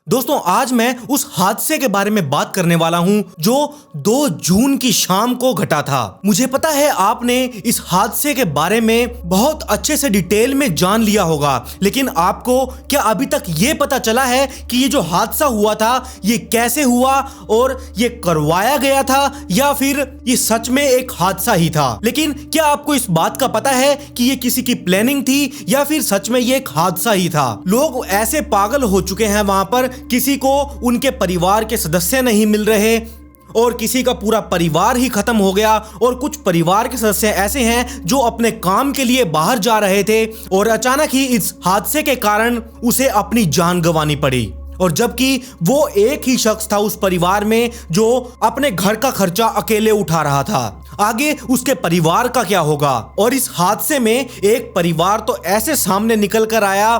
दोस्तों आज मैं उस हादसे के बारे में बात करने वाला हूं जो 2 जून की शाम को घटा था। मुझे पता है आपने इस हादसे के बारे में बहुत अच्छे से डिटेल में जान लिया होगा, लेकिन आपको क्या अभी तक ये पता चला है कि ये जो हादसा हुआ था ये कैसे हुआ और ये करवाया गया था या फिर ये सच में एक हादसा ही था। लेकिन क्या आपको इस बात का पता है कि ये किसी की प्लानिंग थी या फिर सच में ये एक हादसा ही था। लोग ऐसे पागल हो चुके हैं वहां पर, किसी को उनके परिवार के सदस्य नहीं मिल रहे और किसी का पूरा परिवार ही खत्म हो गया और कुछ परिवार के सदस्य ऐसे हैं जो अपने काम के लिए बाहर जा रहे थे और अचानक ही इस हादसे के कारण उसे अपनी जान गंवानी पड़ी। और जबकि वो एक ही शख्स था उस परिवार में जो अपने घर का खर्चा अकेले उठा रहा था, आगे उसके परिवार का क्या होगा। और इस हादसे में एक परिवार तो ऐसे सामने निकल कर आया,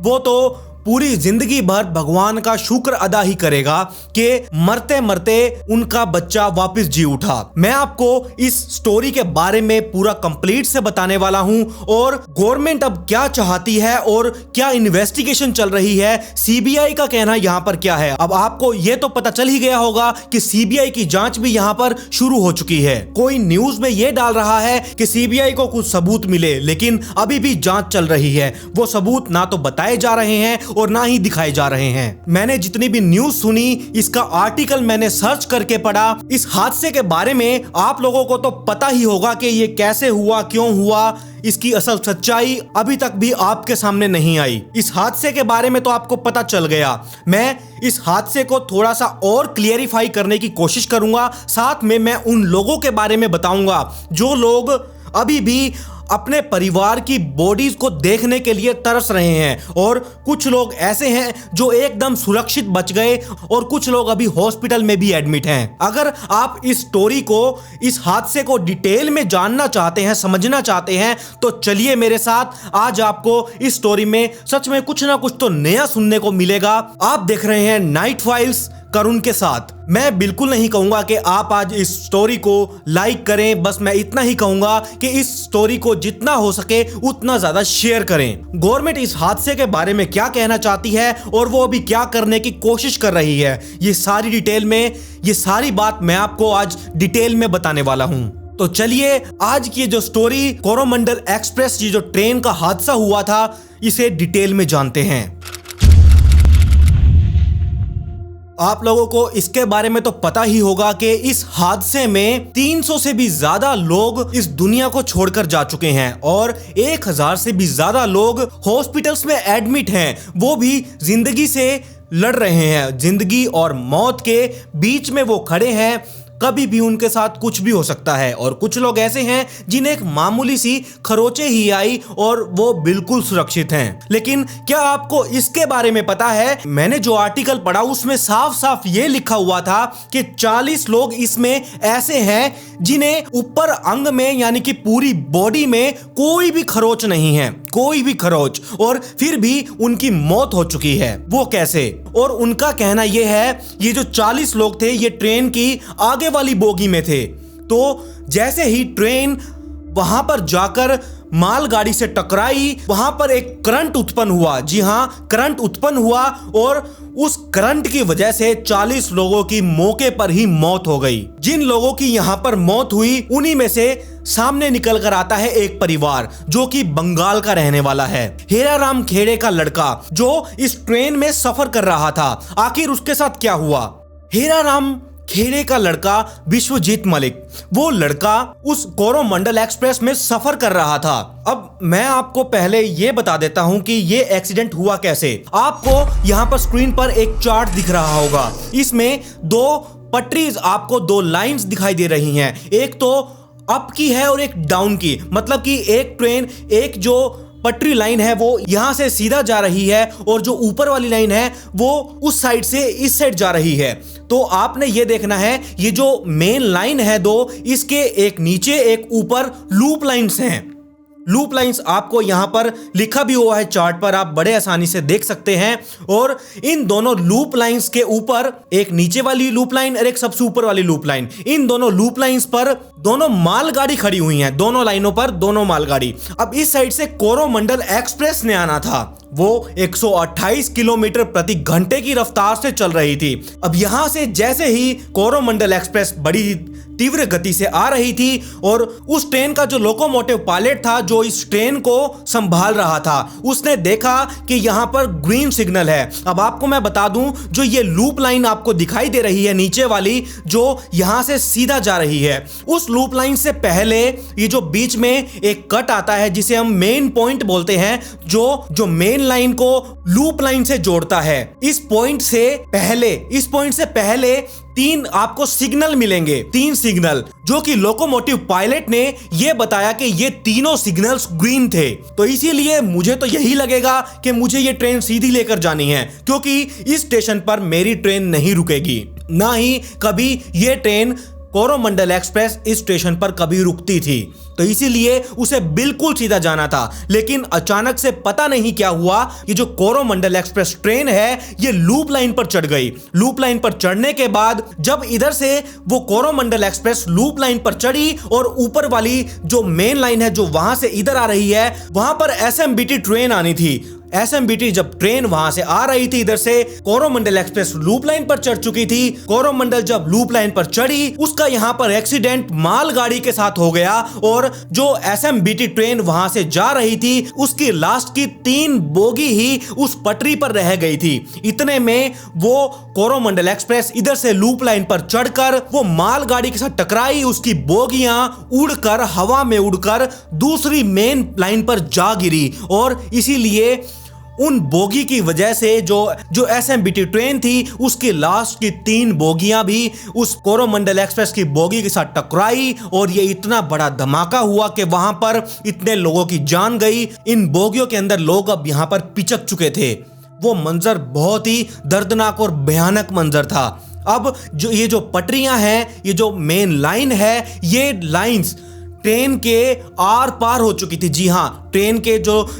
वो तो पूरी जिंदगी भर भगवान का शुक्र अदा ही करेगा कि मरते मरते उनका बच्चा वापस जी उठा। मैं आपको इस स्टोरी के बारे में पूरा कंप्लीट से बताने वाला हूं और गवर्नमेंट अब क्या चाहती है और क्या इन्वेस्टिगेशन चल रही है, सीबीआई का कहना यहां पर क्या है। अब आपको यह तो पता चल ही गया होगा कि सीबीआई की जांच भी यहां पर शुरू हो चुकी है। कोई न्यूज में यह डाल रहा है कि सीबीआई को कुछ सबूत मिले, लेकिन अभी भी जांच चल रही है। वो सबूत ना तो बताए जा रहे हैं और ना ही दिखाए जा रहे हैं। मैंने जितनी भी न्यूज सुनी, इसका आर्टिकल मैंने सर्च करके पढ़ा, इस हादसे के बारे में आप लोगों को तो पता ही होगा कि ये कैसे हुआ, क्यों हुआ। इसकी असल सच्चाई अभी तक भी आपके सामने नहीं आई। इस हादसे के बारे में तो आपको पता चल गया। मैं इस हादसे को थोड़ा सा और क्लियरिफाई करने की कोशिश करूंगा, साथ में मैं उन लोगों के बारे में बताऊंगा जो लोग अभी भी अपने परिवार की बॉडीज को देखने के लिए तरस रहे हैं और कुछ लोग ऐसे हैं जो एकदम सुरक्षित बच गए और कुछ लोग अभी हॉस्पिटल में भी एडमिट हैं। अगर आप इस स्टोरी को, इस हादसे को डिटेल में जानना चाहते हैं, समझना चाहते हैं, तो चलिए मेरे साथ। आज आपको इस स्टोरी में सच में कुछ ना कुछ तो नया सुनने को मिलेगा। आप देख रहे हैं नाइट फाइल्स करुण के साथ। मैं बिल्कुल नहीं कहूंगा कि आप आज इस स्टोरी को लाइक करें, बस मैं इतना ही कहूंगा कि इस स्टोरी को जितना हो सके उतना ज्यादा शेयर करें। गवर्नमेंट इस हादसे के बारे में क्या कहना चाहती है और वो अभी क्या करने की कोशिश कर रही है, ये सारी डिटेल में, ये सारी बात मैं आपको आज डिटेल में बताने वाला हूं। तो चलिए आज की जो स्टोरी कोरोमंडल एक्सप्रेस, ये जो ट्रेन का हादसा हुआ था, इसे डिटेल में जानते हैं। आप लोगों को इसके बारे में तो पता ही होगा कि इस हादसे में 300 से भी ज्यादा लोग इस दुनिया को छोड़कर जा चुके हैं और 1000 से भी ज्यादा लोग हॉस्पिटल्स में एडमिट हैं। वो भी जिंदगी से लड़ रहे हैं, जिंदगी और मौत के बीच में वो खड़े हैं। कभी भी उनके साथ कुछ भी हो सकता है। और कुछ लोग ऐसे हैं जिन्हें एक मामूली सी खरोंचे ही आई और वो बिल्कुल सुरक्षित हैं। लेकिन क्या आपको इसके बारे में पता है, मैंने जो आर्टिकल पढ़ा उसमें साफ साफ ये लिखा हुआ था कि 40 लोग इसमें ऐसे हैं जिन्हें ऊपर अंग में यानी कि पूरी बॉडी में कोई भी खरोच नहीं है, कोई भी खरोच, और फिर भी उनकी मौत हो चुकी है। वो कैसे? और उनका कहना यह है, ये जो 40 लोग थे ये ट्रेन की आगे वाली बोगी में थे। तो जैसे ही ट्रेन वहां पर जाकर मालगाड़ी से टकराई, वहां पर एक करंट उत्पन्न हुआ। जी हां, करंट उत्पन्न हुआ और उस करंट की वजह से 40 लोगों की मौके पर ही मौत हो गई। जिन लोगों की यहां पर मौत हुई उन्हीं में से सामने निकल कर आता है एक परिवार जो कि बंगाल का रहने वाला है। हेराराम खेड़े का लड़का जो इस ट्रेन में सफर कर रहा था। आखिर उसके साथ क्या हुआ? हेराराम खेड़े का लड़का विश्वजीत मलिक, वो लड़का उस कोरोमंडल एक्सप्रेस में सफर कर रहा था। अब मैं आपको पहले ये बता देता हूं कि ये एक्सीडेंट हुआ कैसे। आपको यहाँ पर स्क्रीन पर एक चार्ट दिख रहा होगा, इसमें 2 पटरीज, आपको 2 लाइंस दिखाई दे रही हैं। एक तो अप की है और एक डाउन की, मतलब कि एक ट्रेन, एक जो पटरी लाइन है वो यहां से सीधा जा रही है और जो ऊपर वाली लाइन है वो उस साइड से इस साइड जा रही है। तो आपने ये देखना है, ये जो मेन लाइन है 2, इसके एक नीचे एक ऊपर लूप लाइंस हैं। लूप लाइंस आपको यहाँ पर लिखा भी हुआ है चार्ट पर, आप बड़े आसानी से देख सकते हैं। और इन दोनों लूप लाइंस के ऊपर एक नीचे वाली लूप लाइन और एक सबसे ऊपर वाली लूप लाइन, इन दोनों लूप लाइंस पर दोनों मालगाड़ी खड़ी हुई हैं, दोनों लाइनों पर दोनों मालगाड़ी। अब इस साइड से कोरोमंडल एक्सप्रेस ने आना था, वो 128 किलोमीटर प्रति घंटे की रफ्तार से चल रही थी। अब यहां से जैसे ही कोरोमंडल एक्सप्रेस बड़ी तीव्र गति से आ रही थी और उस ट्रेन का जो लोकोमोटिव पायलट था जो इस ट्रेन को संभाल रहा था, उसने देखा कि यहां पर ग्रीन सिग्नल है। अब आपको मैं बता दूं, जो ये लूप लाइन आपको दिखाई दे रही है नीचे वाली, जो यहां से सीधा जा रही है, उस लूप लाइन से पहले ये जो बीच में एक कट आता है जिसे हम मेन पॉइंट बोलते हैं, जो मेन लाइन को लूप लाइन से जोड़ता है, इस पॉइंट से पहले 3 आपको सिग्नल मिलेंगे, 3 सिग्नल, जो कि लोकोमोटिव पायलट ने यह बताया कि ये तीनों सिग्नल्स ग्रीन थे। तो इसीलिए मुझे तो यही लगेगा कि मुझे ये ट्रेन सीधी लेकर जानी है, क्योंकि इस स्टेशन पर मेरी ट्रेन नहीं रुकेगी, ना ही कभी ये ट्रेन कोरोमंडल एक्सप्रेस इस स्टेशन पर कभी रुकती थी। तो इसीलिए उसे बिल्कुल सीधा जाना था। लेकिन अचानक से पता नहीं क्या हुआ, ये जो कोरोमंडल एक्सप्रेस ट्रेन है ये लूप लाइन पर चढ़ गई। लूप लाइन पर चढ़ने के बाद जब इधर से वो कोरोमंडल एक्सप्रेस लूप लाइन पर चढ़ी और ऊपर वाली जो मेन लाइन है जो वहां से इधर आ रही है, वहां पर एसएमबीटी ट्रेन आनी थी। एसएमबीटी जब ट्रेन वहां से आ रही थी इधर से, कोरोमंडल एक्सप्रेस लूप लाइन पर चढ़ चुकी थी। कोरोमंडल जब लूप लाइन पर चढ़ी, उसका यहां पर एक्सीडेंट मालगाड़ी के साथ हो गया और जो एसएमबीटी ट्रेन वहां से जा रही थी, उसकी लास्ट की 3 बोगी ही उस पटरी पर रह गई थी। इतने में वो कोरोमंडल एक्सप्रेस इधर से लूप लाइन पर चढ़कर वो मालगाड़ी के साथ टकराई, उसकी बोगियां उड़कर हवा में उड़कर दूसरी मेन लाइन पर जा गिरी। और इसीलिए उन बोगी की वजह से जो एसएमबीटी ट्रेन थी, उसकी लास्ट की 3 बोगियां भी उस कोरोमंडल एक्सप्रेस की बोगी के साथ टकराई और ये इतना बड़ा धमाका हुआ कि वहां पर इतने लोगों की जान गई। इन बोगियों के अंदर लोग अब यहां पर पिचक चुके थे। वो मंजर बहुत ही दर्दनाक और भयानक मंजर था। अब ये जो पटरियां हैं, ये जो मेन लाइन है, ये लाइंस ट्रेन के आर पार हो चुकी थी। जी हां, ट्रेन के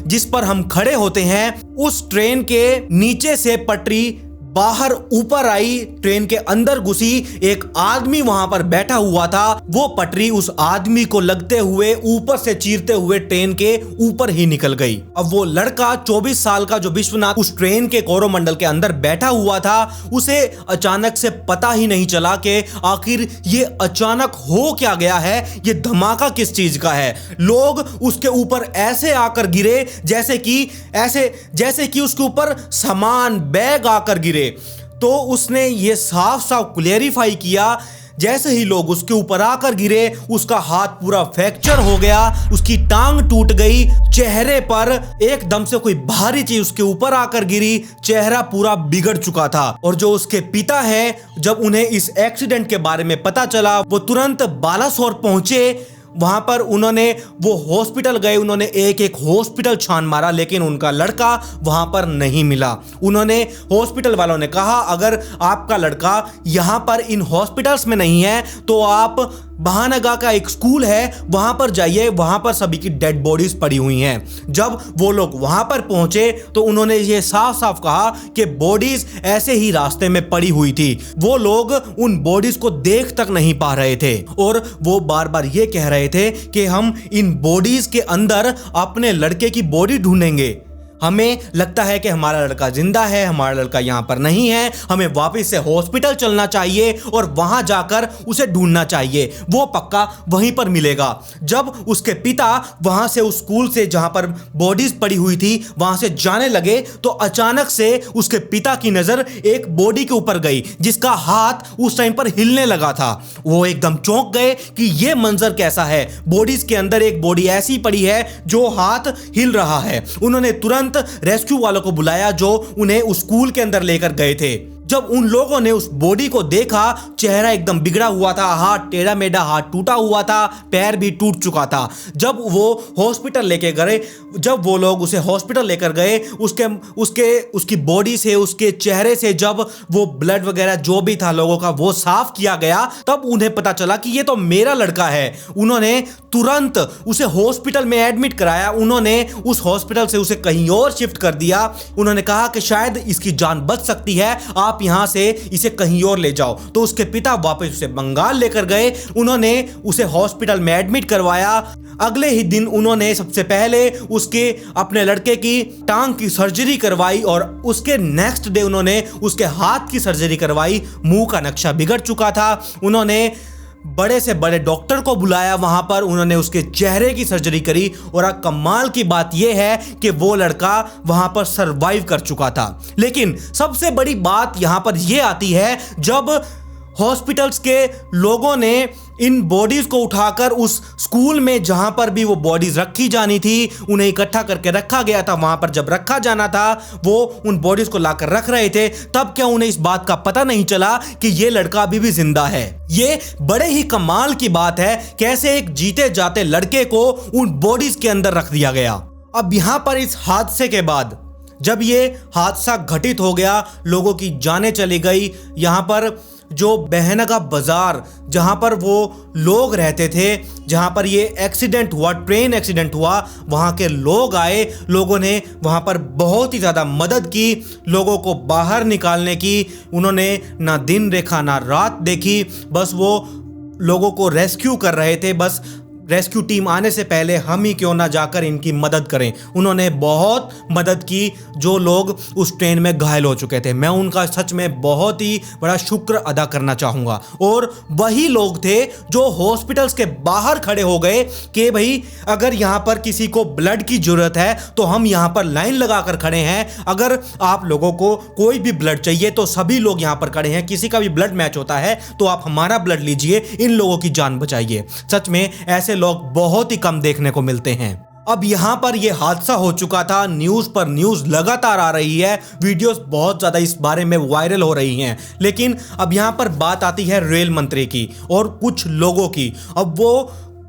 जिस पर हम खड़े होते हैं, उस ट्रेन के नीचे से पटरी बाहर ऊपर आई, ट्रेन के अंदर घुसी। एक आदमी वहां पर बैठा हुआ था, वो पटरी उस आदमी को लगते हुए ऊपर से चीरते हुए ट्रेन के ऊपर ही निकल गई। अब वो लड़का 24 साल का जो विश्वनाथ उस ट्रेन के कोरोमंडल के अंदर बैठा हुआ था, उसे अचानक से पता ही नहीं चला कि आखिर ये अचानक हो क्या गया है, ये धमाका किस चीज का है। लोग उसके ऊपर ऐसे आकर गिरे जैसे कि उसके ऊपर सामान बैग आकर गिरे। तो उसने ये साफ साफ क्लेरिफाई किया, जैसे ही लोग उसके ऊपर आकर गिरे, उसका हाथ पूरा फ्रैक्चर हो गया, उसकी टांग टूट गई, चेहरे पर एकदम से कोई भारी चीज उसके ऊपर आकर गिरी, चेहरा पूरा बिगड़ चुका था। और जो उसके पिता हैं, जब उन्हें इस एक्सीडेंट के बारे में पता चला, वो तुरंत बालासोर पहुंचे। वहां पर वो हॉस्पिटल गए, उन्होंने एक हॉस्पिटल छान मारा, लेकिन उनका लड़का वहां पर नहीं मिला। उन्होंने हॉस्पिटल वालों ने कहा, अगर आपका लड़का यहां पर इन हॉस्पिटल्स में नहीं है तो आप बहानगा का एक स्कूल है, वहां पर जाइए, वहां पर सभी की डेड बॉडीज पड़ी हुई हैं। जब वो लोग वहां पर पहुंचे तो उन्होंने ये साफ साफ कहा कि बॉडीज ऐसे ही रास्ते में पड़ी हुई थी। वो लोग उन बॉडीज को देख तक नहीं पा रहे थे और वो बार बार ये कह रहे थे कि हम इन बॉडीज के अंदर अपने लड़के की बॉडी ढूंढेंगे। हमें लगता है कि हमारा लड़का जिंदा है, हमारा लड़का यहाँ पर नहीं है, हमें वापस से हॉस्पिटल चलना चाहिए और वहां जाकर उसे ढूंढना चाहिए, वो पक्का वहीं पर मिलेगा। जब उसके पिता वहां से उस स्कूल से जहां पर बॉडीज पड़ी हुई थी वहां से जाने लगे तो अचानक से उसके पिता की नजर एक बॉडी के ऊपर गई जिसका हाथ उस टाइम पर हिलने लगा था। वो एकदम चौंक गए कि ये मंजर कैसा है, बॉडीज के अंदर एक बॉडी ऐसी पड़ी है जो हाथ हिल रहा है। उन्होंने तुरंत रेस्क्यू वालों को बुलाया जो उन्हें उस स्कूल के अंदर लेकर गए थे। जब उन लोगों ने उस बॉडी को देखा, चेहरा एकदम बिगड़ा हुआ था, हाथ टेढ़ा मेढ़ा, हाथ टूटा हुआ था, पैर भी टूट चुका था। जब वो हॉस्पिटल लेके गए, जब वो लोग उसे हॉस्पिटल लेकर गए, उसकी बॉडी से, उसके चेहरे से जब वो ब्लड वगैरह जो भी था लोगों का वो साफ किया गया, तब उन्हें पता चला कि ये तो मेरा लड़का है। उन्होंने तुरंत उसे हॉस्पिटल में एडमिट कराया। उन्होंने उस हॉस्पिटल से उसे कहीं और शिफ्ट कर दिया। उन्होंने कहा कि शायद इसकी जान बच सकती है, आप यहां से इसे कहीं और ले जाओ। तो उसके पिता वापस उसे बंगाल लेकर गए। उन्होंने उसे हॉस्पिटल में एडमिट करवाया। अगले ही दिन उन्होंने सबसे पहले उसके अपने लड़के की टांग की सर्जरी करवाई और उसके नेक्स्ट डे उन्होंने उसके हाथ की सर्जरी करवाई। मुंह का नक्शा बिगड़ चुका था। उन्होंने बड़े से बड़े डॉक्टर को बुलाया, वहां पर उन्होंने उसके चेहरे की सर्जरी करी। और कमाल की बात यह है कि वो लड़का वहां पर सरवाइव कर चुका था। लेकिन सबसे बड़ी बात यहां पर यह आती है, जब हॉस्पिटल्स के लोगों ने इन बॉडीज को उठाकर उस स्कूल में जहां पर भी वो बॉडीज रखी जानी थी, उन्हें इकट्ठा करके रखा गया था। वहां पर जब रखा जाना था, वो उन बॉडीज को लाकर रख रहे थे, तब क्या उन्हें इस बात का पता नहीं चला कि ये लड़का अभी भी जिंदा है। ये बड़े ही कमाल की बात है, कैसे एक जीते जाते लड़के को उन बॉडीज के अंदर रख दिया गया। अब यहां पर इस हादसे के बाद जब ये हादसा घटित हो गया, लोगों की जानें चली गई। यहां पर जो बहनगा बाजार, जहां पर वो लोग रहते थे, जहां पर ये एक्सीडेंट हुआ, ट्रेन एक्सीडेंट हुआ, वहां के लोग आए। लोगों ने वहां पर बहुत ही ज़्यादा मदद की, लोगों को बाहर निकालने की। उन्होंने ना दिन देखा ना रात देखी, बस वो लोगों को रेस्क्यू कर रहे थे। बस रेस्क्यू टीम आने से पहले हम ही क्यों ना जाकर इनकी मदद करें। उन्होंने बहुत मदद की जो लोग उस ट्रेन में घायल हो चुके थे। मैं उनका सच में बहुत ही बड़ा शुक्र अदा करना चाहूँगा। और वही लोग थे जो हॉस्पिटल्स के बाहर खड़े हो गए कि भाई अगर यहाँ पर किसी को ब्लड की ज़रूरत है तो हम यहाँ पर लाइन लगाकर खड़े हैं। अगर आप लोगों को कोई भी ब्लड चाहिए तो सभी लोग यहाँ पर खड़े हैं। किसी का भी ब्लड मैच होता है तो आप हमारा ब्लड लीजिए, इन लोगों की जान बचाइए। सच में ऐसे लोग बहुत ही कम देखने को मिलते हैं। अब यहां पर यह हादसा हो चुका था, न्यूज पर न्यूज लगातार आ रही है, वीडियोस बहुत ज्यादा इस बारे में वायरल हो रही हैं। लेकिन अब यहां पर बात आती है रेल मंत्री की और कुछ लोगों की।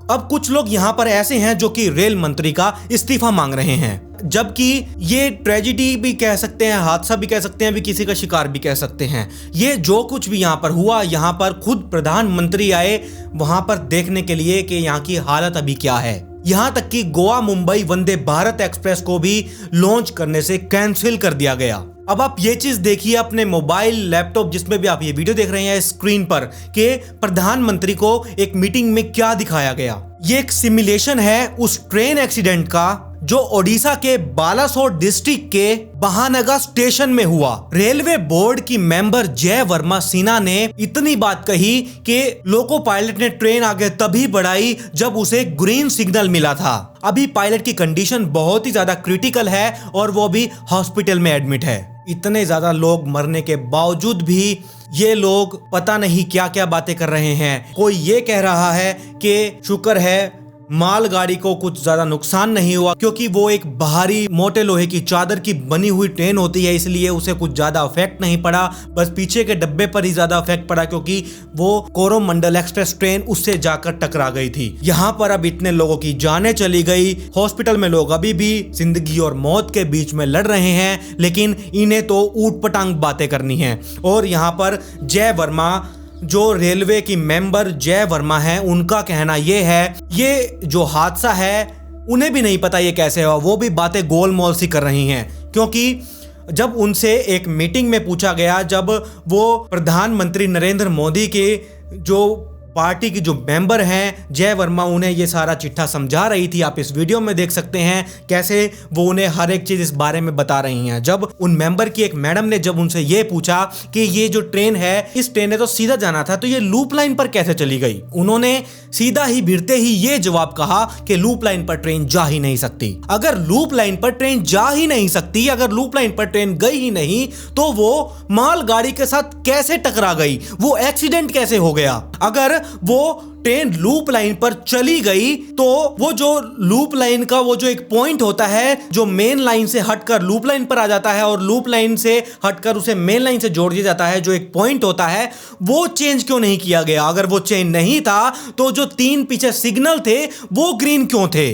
अब कुछ लोग यहां पर ऐसे हैं जो कि रेल मंत्री का इस्तीफा मांग रहे हैं, जबकि ये ट्रेजिडी भी कह सकते हैं, हादसा भी कह सकते हैं, भी किसी का शिकार भी कह सकते हैं। ये जो कुछ भी यहाँ पर हुआ, यहाँ पर खुद प्रधानमंत्री आए वहां पर देखने के लिए कि यहाँ की हालत अभी क्या है। यहाँ तक कि गोवा मुंबई वंदे भारत एक्सप्रेस को भी लॉन्च करने से कैंसिल कर दिया गया। अब आप ये चीज देखिए अपने मोबाइल, लैपटॉप, जिसमें भी आप ये वीडियो देख रहे हैं स्क्रीन पर, कि प्रधानमंत्री को एक मीटिंग में क्या दिखाया गया। ये एक सिमुलेशन है उस ट्रेन एक्सीडेंट का जो ओडिशा के बालासोर डिस्ट्रिक्ट के बहानगा स्टेशन में हुआ। रेलवे बोर्ड की मेंबर जय वर्मा सिन्हा ने इतनी बात कही कि लोको पायलट ने ट्रेन आगे तभी बढ़ाई जब उसे ग्रीन सिग्नल मिला था। अभी पायलट की कंडीशन बहुत ही ज्यादा क्रिटिकल है और वो भी हॉस्पिटल में एडमिट है। इतने ज्यादा लोग मरने के बावजूद भी ये लोग पता नहीं क्या क्या बातें कर रहे हैं। कोई ये कह रहा है कि शुक्र है मालगाड़ी को कुछ ज्यादा नुकसान नहीं हुआ, क्योंकि वो एक भारी मोटे लोहे की चादर की बनी हुई ट्रेन होती है, इसलिए उसे कुछ ज्यादा इफेक्ट नहीं पड़ा। बस पीछे के डब्बे पर ही ज्यादा इफेक्ट पड़ा, क्योंकि वो कोरोमंडल एक्सप्रेस ट्रेन उससे जाकर टकरा गई थी। यहाँ पर अब इतने लोगों की जानें चली गई। हॉस्पिटल में लोग अभी भी जिंदगी और मौत के बीच में लड़ रहे हैं, लेकिन इन्हें तो ऊट पटांग बातें करनी है। और यहाँ पर जय वर्मा, जो रेलवे की मेंबर जय वर्मा है, उनका कहना यह है ये जो हादसा है उन्हें भी नहीं पता ये कैसे हुआ। वो भी बातें गोलमोल सी कर रही हैं, क्योंकि जब उनसे एक मीटिंग में पूछा गया, जब वो प्रधानमंत्री नरेंद्र मोदी के जो पार्टी की जो मेंबर हैं जय वर्मा, उन्हें ये सारा चिट्ठा समझा रही थी। आप इस वीडियो में देख सकते हैं कैसे वो उन्हें हर एक चीज इस बारे में बता रही हैं। जब उन मेंबर की एक मैडम ने जब उनसे ये पूछा कि ये जो ट्रेन है, इस ट्रेन ने तो सीधा जाना था, तो ये लूप लाइन पर कैसे चली गई, उन्होंने सीधा ही भिड़ते ही ये जवाब कहा कि लूप लाइन पर ट्रेन जा ही नहीं सकती। अगर लूप लाइन पर ट्रेन जा ही नहीं सकती, अगर लूप लाइन पर ट्रेन गई ही नहीं, तो वो मालगाड़ी के साथ कैसे टकरा गई, वो एक्सीडेंट कैसे हो गया। अगर वो ट्रेन लूप लाइन पर चली गई तो वो जो लूप लाइन का वो जो एक पॉइंट होता है जो मेन लाइन से हटकर लूप लाइन पर आ जाता है और लूप लाइन से हटकर उसे मेन लाइन से जोड़ दिया जाता है, जो एक पॉइंट होता है, वो चेंज क्यों नहीं किया गया? अगर वो चेंज नहीं था तो जो 3 पीछे सिग्नल थे वो ग्रीन क्यों थे?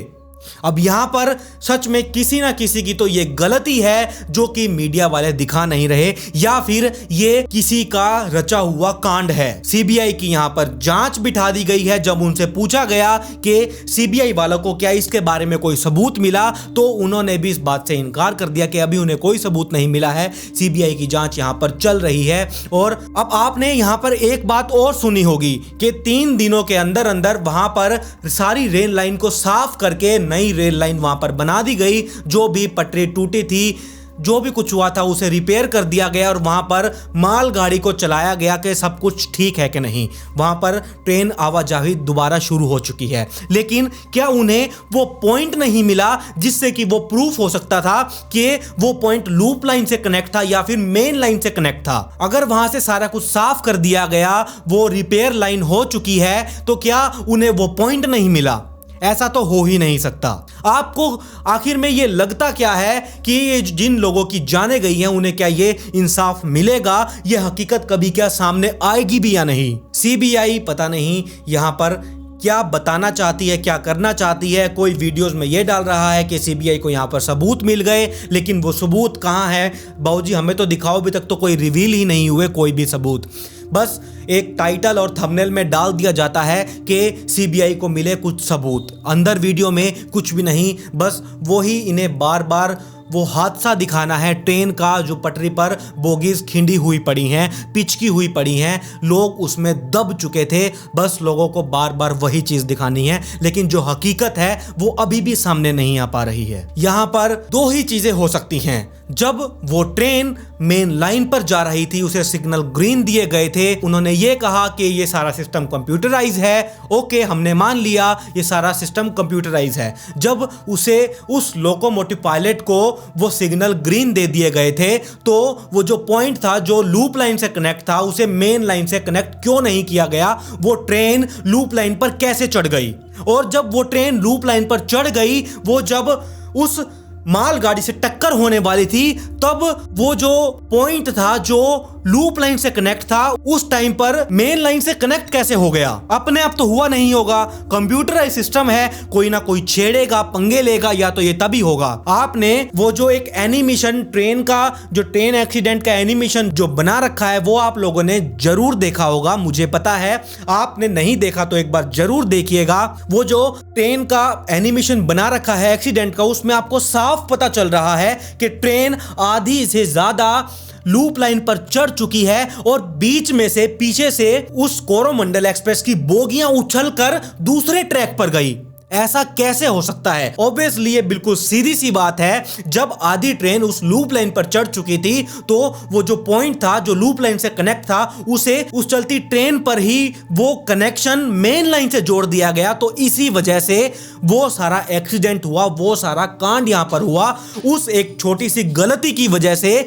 अब यहां पर सच में किसी ना किसी की तो ये गलती है जो कि मीडिया वाले दिखा नहीं रहे, या फिर ये किसी का रचा हुआ कांड है। सीबीआई की यहां पर जांच बिठा दी गई है। जब उनसे पूछा गया कि सीबीआई वालों को क्या इसके बारे में कोई सबूत मिला, तो उन्होंने भी इस बात से इनकार कर दिया कि अभी उन्हें कोई सबूत नहीं मिला है। सीबीआई की जांच यहां पर चल रही है। और अब आपने यहां पर एक बात और सुनी होगी कि 3 दिनों के अंदर अंदर वहां पर सारी रेल लाइन को साफ करके नई रेल लाइन वहां पर बना दी गई। जो भी पटरी टूटी थी, जो भी कुछ हुआ था, उसे रिपेयर कर दिया गया और वहां पर मालगाड़ी को चलाया गया कि सब कुछ ठीक है कि नहीं। वहां पर ट्रेन आवाजाही दोबारा शुरू हो चुकी है। लेकिन क्या उन्हें वो पॉइंट नहीं मिला जिससे कि वो प्रूफ हो सकता था कि वो पॉइंट लूप लाइन से कनेक्ट था या फिर मेन लाइन से कनेक्ट था? अगर वहां से सारा कुछ साफ कर दिया गया, वो रिपेयर लाइन हो चुकी है, तो क्या उन्हें वो पॉइंट नहीं मिला? ऐसा तो हो ही नहीं सकता। आपको आखिर में ये लगता क्या है कि ये जिन लोगों की जाने गई हैं उन्हें क्या ये इंसाफ मिलेगा? ये हकीकत कभी क्या सामने आएगी भी या नहीं? सीबीआई पता नहीं यहां पर क्या बताना चाहती है, क्या करना चाहती है। कोई वीडियोस में ये डाल रहा है कि सीबीआई को यहाँ पर सबूत मिल गए, लेकिन वो सबूत कहाँ है? बाबूजी हमें तो दिखाओ, अभी तक तो कोई रिवील ही नहीं हुए कोई भी सबूत। बस एक टाइटल और थंबनेल में डाल दिया जाता है कि सीबीआई को मिले कुछ सबूत। अंदर वीडियो में कुछ भी नहीं, बस वो ही इन्हें बार बार वो हादसा दिखाना है। ट्रेन का जो पटरी पर बोगीज खिंडी हुई पड़ी हैं, पिचकी हुई पड़ी हैं, लोग उसमें दब चुके थे। बस लोगों को बार बार वही चीज दिखानी है, लेकिन जो हकीकत है वो अभी भी सामने नहीं आ पा रही है। यहाँ पर 2 ही चीजें हो सकती हैं। जब वो ट्रेन मेन लाइन पर जा रही थी, उसे सिग्नल ग्रीन दिए गए थे, उन्होंने ये कहा कि ये सारा सिस्टम कंप्यूटराइज है। ओके, हमने मान लिया ये सारा सिस्टम कंप्यूटराइज है। जब उसे उस लोकोमोटिव पायलट को वो सिग्नल ग्रीन दे दिए गए थे, तो वो जो पॉइंट था जो लूप लाइन से कनेक्ट था, उसे मेन लाइन से कनेक्ट क्यों नहीं किया गया? वो ट्रेन लूप लाइन पर कैसे चढ़ गई? और जब वो ट्रेन लूप लाइन पर चढ़ गई, वो जब उस मालगाड़ी से टक्कर होने वाली थी, तब वो जो पॉइंट था जो लूप लाइन से कनेक्ट था, उस टाइम पर मेन लाइन से कनेक्ट कैसे हो गया? अपने आप तो हुआ नहीं होगा। कंप्यूटराइज सिस्टम है, कोई ना कोई छेड़ेगा, पंगे लेगा, या तो ये तभी होगा। आपने वो जो एक एनिमेशन ट्रेन का, जो ट्रेन एक्सीडेंट का एनिमेशन जो बना रखा है, वो आप लोगों ने जरूर देखा होगा, मुझे पता है। आपने नहीं देखा तो एक बार जरूर देखिएगा। वो जो ट्रेन का एनिमेशन बना रखा है एक्सीडेंट का, उसमें आपको साफ पता चल रहा है कि ट्रेन आधी से ज्यादा लूप लाइन पर चढ़ चुकी है और बीच में से पीछे से उस कोरोमंडल एक्सप्रेस की बोगियां उछलकर दूसरे ट्रैक पर गई। ऐसा कैसे हो सकता है? ऑब्वियसली ये बिल्कुल सीधी सी बात है। जब आधी ट्रेन उस लूप लाइन पर चढ़ चुकी थी, तो वो जो पॉइंट था जो लूप लाइन से कनेक्ट था, उसे उस चलती ट्रेन पर ही वो कनेक्शन मेन लाइन से जोड़ दिया गया। तो इसी वजह से वो सारा एक्सीडेंट हुआ, वो सारा कांड यहां पर हुआ। उस एक छोटी सी गलती की वजह से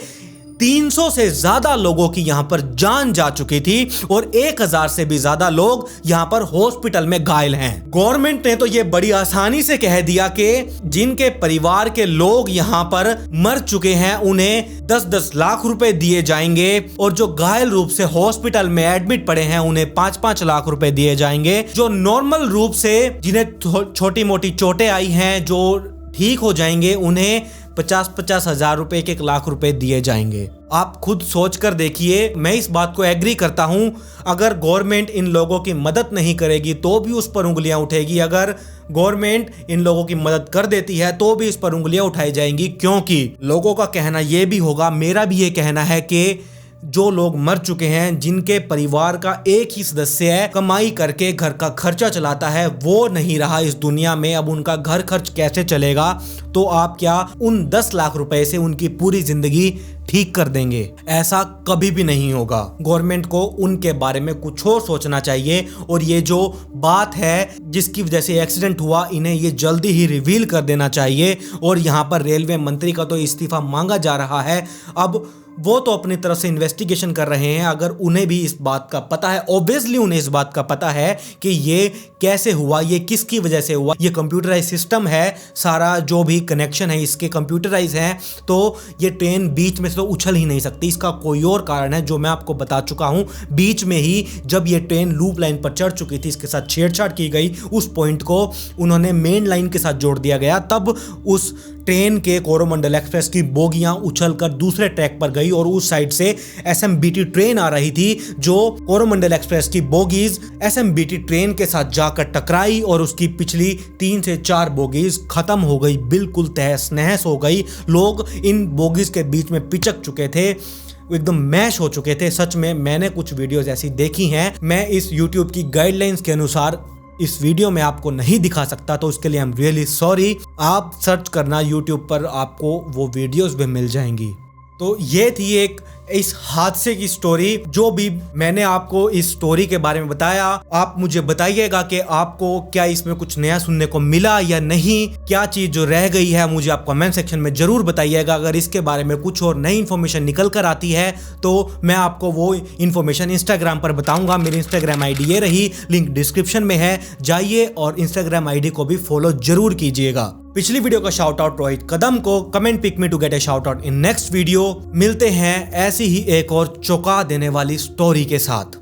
300 से ज्यादा लोगों की यहां पर जान जा चुकी थी और 1000 से भी ज्यादा लोग यहां पर हॉस्पिटल में घायल हैं। गवर्नमेंट ने तो यह बड़ी आसानी से कह दिया कि जिनके परिवार के लोग यहां पर मर चुके हैं उन्हें 10-10 लाख रुपए दिए जाएंगे, और जो घायल रूप से हॉस्पिटल में एडमिट पड़े हैं उन्हें 5-5 लाख रुपए दिए जाएंगे। जो नॉर्मल रूप से जिन्हें छोटी मोटी चोटें आई हैं, जो ठीक हो जाएंगे, उन्हें 50-50 हजार रुपए, 1-1 लाख रुपए दिए जाएंगे। आप खुद सोच कर देखिए। मैं इस बात को एग्री करता हूं, अगर गवर्नमेंट इन लोगों की मदद नहीं करेगी तो भी उस पर उंगलियां उठेगी। अगर गवर्नमेंट इन लोगों की मदद कर देती है तो भी इस पर उंगलियां उठाई जाएंगी, क्योंकि लोगों का कहना यह भी होगा, मेरा भी ये कहना है कि जो लोग मर चुके हैं, जिनके परिवार का एक ही सदस्य है, कमाई करके घर का खर्चा चलाता है, वो नहीं रहा इस दुनिया में, अब उनका घर खर्च कैसे चलेगा? तो आप क्या उन 10 लाख रुपए से उनकी पूरी जिंदगी ठीक कर देंगे? ऐसा कभी भी नहीं होगा। गवर्नमेंट को उनके बारे में कुछ और सोचना चाहिए। और ये जो बात है जिसकी वजह से एक्सीडेंट हुआ, इन्हें ये जल्दी ही रिवील कर देना चाहिए। और यहाँ पर रेलवे मंत्री का तो इस्तीफा मांगा जा रहा है। अब वो तो अपनी तरफ से इन्वेस्टिगेशन कर रहे हैं। अगर उन्हें भी इस बात का पता है, ऑब्वियसली उन्हें इस बात का पता है कि ये कैसे हुआ, ये किसकी वजह से हुआ, ये कंप्यूटराइज सिस्टम है, सारा जो भी कनेक्शन है इसके कंप्यूटराइज है, तो ये ट्रेन बीच में से तो उछल ही नहीं सकती। इसका कोई और कारण है जो मैं आपको बता चुका हूं। बीच में ही जब ये ट्रेन लूप लाइन पर चढ़ चुकी थी, इसके साथ छेड़छाड़ की गई, उस पॉइंट को उन्होंने मेन लाइन के साथ जोड़ दिया गया। तब उस ट्रेन के कोरोमंडल एक्सप्रेस की बोगियां उछलकर दूसरे ट्रैक पर गई और उस साइड से एसएमबीटी ट्रेन आ रही थी, जो कोरोमंडल एक्सप्रेस की बोगीज एसएमबीटी ट्रेन के साथ जाकर टकराई और उसकी पिछली 3 से 4 बोगीज खत्म हो गई, बिल्कुल तहस नहस हो गई। लोग इन बोगीज के बीच में पिचक चुके थे, एकदम मैश हो चुके थे। सच में मैंने कुछ वीडियोस ऐसी देखी हैं। मैं इस YouTube की गाइडलाइंस के अनुसार इस वीडियो में आपको नहीं दिखा सकता, तो इसके लिए आई एम रियली सॉरी। आप सर्च करना YouTube पर, आपको वो वीडियोस भी मिल जाएंगी। तो ये थी एक इस हादसे की स्टोरी। जो भी मैंने आपको इस स्टोरी के बारे में बताया, आप मुझे बताइएगा कि आपको क्या इसमें कुछ नया सुनने को मिला या नहीं, क्या चीज जो रह गई है मुझे आप कमेंट सेक्शन में जरूर बताइएगा। अगर इसके बारे में कुछ और नई इन्फॉर्मेशन निकल कर आती है तो मैं आपको वो इन्फॉर्मेशन इंस्टाग्राम पर बताऊंगा। मेरी इंस्टाग्राम आईडी ये रही, लिंक डिस्क्रिप्शन में है, जाइए और इंस्टाग्राम आईडी को भी फॉलो जरूर कीजिएगा। पिछली वीडियो का शाउट आउट रोहित कदम को, comment pick me to get a shout out in next video. मिलते हैं ऐसी ही एक और चौंका देने वाली स्टोरी के साथ।